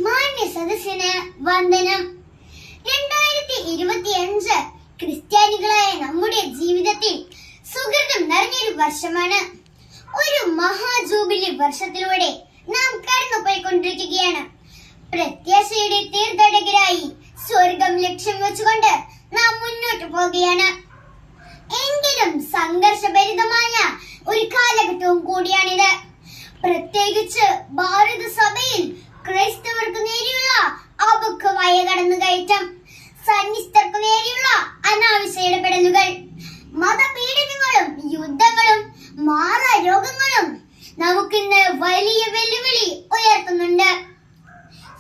മാന്യ സദസ്സിന് വന്ദനം. 2025 ക്രിസ്ത്യാനികളായ നമ്മുടെ ജീവിതത്തിൽ സുഹൃതം നിറഞ്ഞൊരു വർഷമാണ്. ഒരു മഹാജൂബിലി വർഷത്തിലൂടെ നാം കടന്നുപോയിക്കൊണ്ടിരിക്കുകയാണ്. പ്രത്യാശയുടെ തീർത്ഥാടകരായി സ്വർഗം ലക്ഷ്യം വെച്ചുകൊണ്ട് നാം മുന്നോട്ട് പോവുകയാണ്. എങ്കിലും സംഘർഷഭരിതമായ ഒരു കാലഘട്ടവും കൂടിയാണിത്. പ്രത്യേകിച്ച് ഭാരത സഭയിൽ ക്രൈസ്തവർക്ക് നേരെയുള്ള അപക്വമായ കടന്നുകയറ്റം, സന്യസ്തർക്ക് നേരെയുള്ള അനാവശ്യ ഇടപെടലുകൾ, മതപീഡനങ്ങളും യുദ്ധങ്ങളും മാറാരോഗങ്ങളും നമുക്കിന്ന് വലിയ വെല്ലുവിളി ഉയർത്തുന്നുണ്ട്.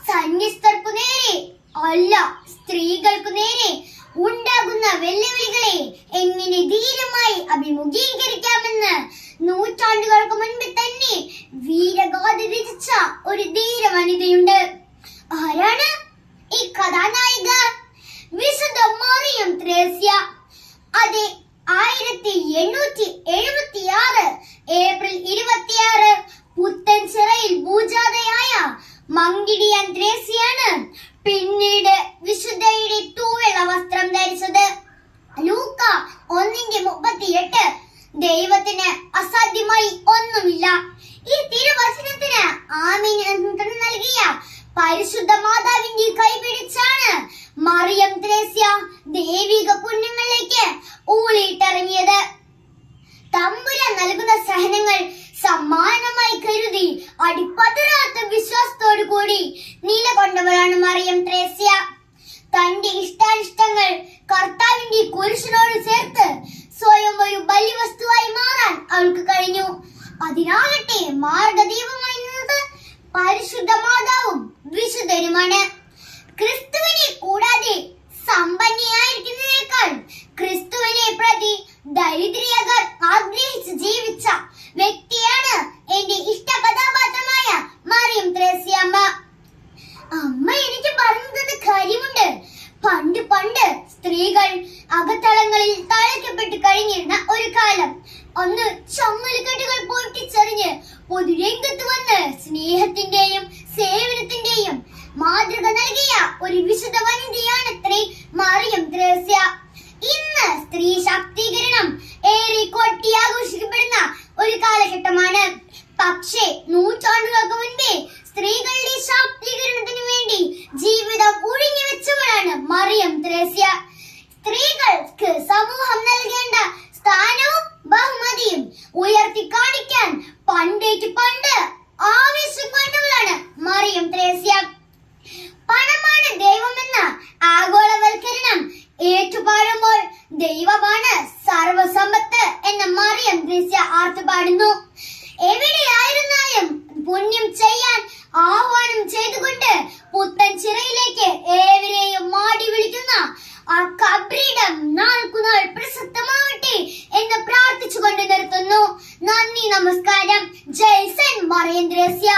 സന്യസ്തർക്കു നേരെ അല്ല, സ്ത്രീകൾക്കു നേരെ ഉണ്ടാകുന്ന വെല്ലുവിളികളെ എങ്ങനെ ധീരമായി അഭിമുഖീകരിക്കാമെന്ന് നൂറ്റാണ്ടുകൾക്ക് മുൻപ് തന്നെ വീരഗാഥ രചിച്ച ഒരു ധീര വനിതയുണ്ട്. ആരാണ് ഈ കഥാനായിക? വിശുദ്ധ മറിയം ത്രേസ്യ. അതെ, 1876 ഏപ്രിൽ 26 പുത്തൻചിറയിൽ ഭൂജാതയായ മങ്കിടിയൻ ത്രേസ്യയാണ് പിന്നീട് വിശുദ്ധയുടെ തൂവെള്ള വസ്ത്രം ധരിച്ചത്. ലൂക്ക 1:38. ദൈവത്തിന് അസാധ്യമായി ഒന്നുമില്ല. ഈ തിരുവചനത്തിന് ആമീൻ എന്ന് നൽകിയ പരിശുദ്ധ മാതാവിന്റെ കൈപിടിച്ചാണ് മറിയം ത്രേസ്യ ദൈവിക പുണ്യങ്ങളിലേക്ക് ഊളിയിട്ടിറങ്ങിയത്. തമ്പുരാൻ നൽകുന്ന സഹനങ്ങൾ സമ്മാനമായി കരുതി അടിപ്പതറാത്ത വിശ്വാസത്തോടു കൂടി നിലകൊണ്ടവരാണ് മറിയം ത്രേസ്യ. തന്റെ ഇഷ്ടാനിഷ്ടങ്ങൾ കർത്താവിന്റെ കുരിശിനോട് ചേർത്ത് സ്വയം ഒരു ബലിവസ്തുവായി മാറാൻ അവൾക്ക് കഴിഞ്ഞു. അതിനാകട്ടെ മാർഗദീപമായി നിന്നത് പരിശുദ്ധ മാതാവും വിശുദ്ധരുമാണ്. ക്രിസ്തുവിനെ കൂടാതെ സമ്പന്നയായിരിക്കുന്നതിനേക്കാൾ ക്രിസ്തുവിനെ പ്രതി ദരിദ്രയാകാൻ ആഗ്രഹിച്ച് ജീവിച്ച വ്യക്തിയാണ് എന്റെ ഇഷ്ട കഥാപാത്രമായ മറിയം ത്രേസ്യ അമ്മ. അമ്മ എനിക്ക് പറഞ്ഞു തന്ന കാര്യമുണ്ട്. പണ്ട് സ്ത്രീകൾ അകത്തളങ്ങളിൽ തളയ്ക്കപ്പെട്ട് കഴിഞ്ഞിരുന്ന ഒരു കാലം. അന്ന് ചങ്ങലക്കെട്ടുകൾ പൊട്ടിച്ചെറിഞ്ഞ് പൊതുരംഗത്ത് വന്ന് സ്നേഹത്തിന്റെയും സേവനത്തിന്റെയും മാതൃക നൽകിയ ഒരു വിശുദ്ധ വനിതയാണത്രേ മറിയം ത്രേസ്യ. ഇന്ന് സ്ത്രീ ശാക്തീകരണം ഏറെ കൊട്ടി ആഘോഷിക്കപ്പെടുന്ന ഒരു കാലഘട്ടമാണ്. പക്ഷേ നൂറ്റാണ്ടുകൾക്ക് മുൻപേ സ്ത്രീകളുടെ ശാക്തീകരണത്തിനു വേണ്ടി ജീവിതം ഒഴിഞ്ഞു വെച്ചവളാണ് മറിയം ത്രേസ്യ. സ്ത്രീകൾക്ക് സമൂഹം നൽകേണ്ട സ്ഥാനവും ബഹുമതിയും ഉയർത്തി കാണിക്കാൻ പണ്ട് ആവേശം കൊണ്ടവളാണ് മറിയം ത്രേസ്യ. പണമാണ് ദൈവമെന്ന ആഗോളവൽക്കരണം ഏറ്റുപാടുമ്പോൾ ദൈവമാണ് സർവസമ്പത്ത് എന്ന മറിയം ത്രേസ്യ ആർത്തുപാടുന്നു. എവിടെയായിരുന്നാലും പുണ്യം ചെയ്യാൻ ആഹ്വാനം ചെയ്തുകൊണ്ട് പുത്തൻചിറയിലേക്ക് ഏവരെയും മാടി വിളിക്കുന്ന ആ കബറിടം നാൾക്കുനാൾ പ്രസക്തമാവട്ടെ എന്ന് പ്രാർത്ഥിച്ചുകൊണ്ട് നിർത്തുന്നു. നന്ദി, നമസ്കാരം. ജയ് സെന്റ് മറിയം ത്രേസ്യ.